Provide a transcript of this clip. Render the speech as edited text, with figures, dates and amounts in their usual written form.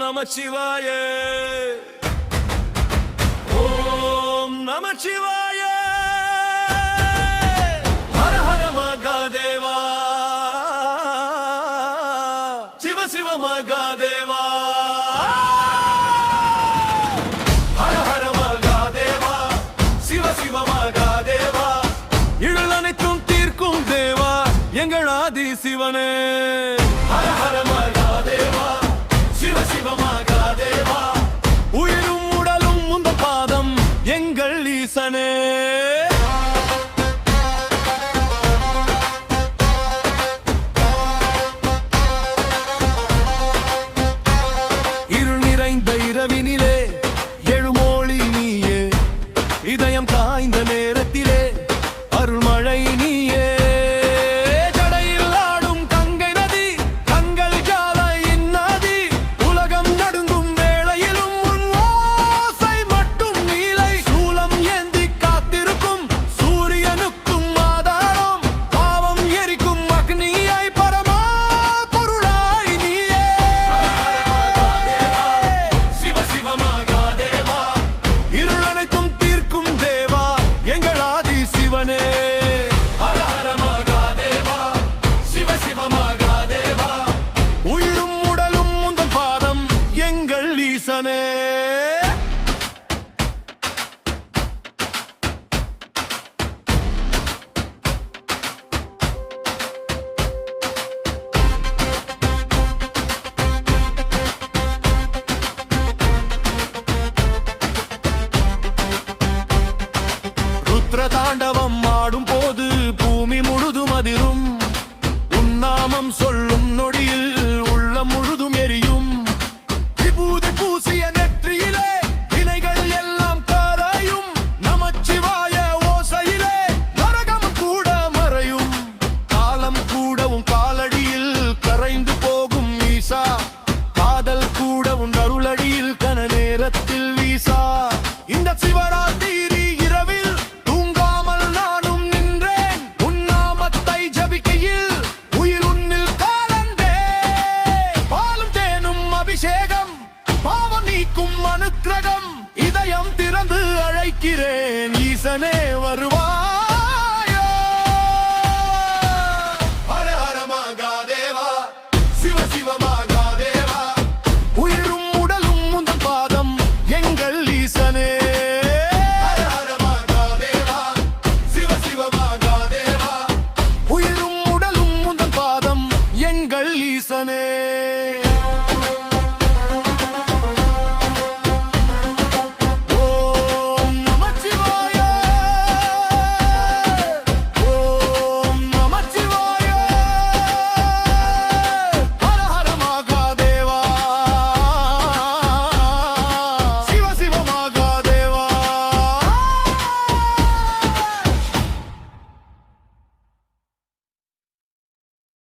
நமச்சிவாய ஓம் நமச்சிவாய ஹர ஹர மகாதேவா சிவ சிவ மகாதேவா ஹர ஹர மகாதேவா சிவ சிவ மகாதேவா இருள் அனைத்தும் தீர்க்கும் தேவா எங்கள் ஆதி சிவனே ஹர ஹர மகாதேவா சிவ சிவ மகாதேவா உயிரும் உடலும் உந்த பாதம் எங்கள் ஈசனே இருள் நிறைந்த இரவினிலே எழுமொழி நீயே இதயம் காய்ந்த நேரத்திலே அருள்மழை நீயே தாண்டவம் ஆடும் போது பூமி முழுதும் அதிரும் உன்னாமம் சொல்லும் நொடியில் உள்ளம் முழுதும் எரியும் விபூதி பூசிய நெற்றியிலே வினைகள் எல்லாம் கரையும் நமச்சிவாய ஓசையிலே நரகம் கூட மறையும் காலம் கூடவும் காலடியில் கரைந்து போகும் ஈசா காதல் கூடவும் அருளடியில் கன நேரத்தில் வீசா இந்த சிவராத்திரி அனுக்கிரகம் இதயம் திறந்து அழைக்கிறேன் ஈசனே வரும்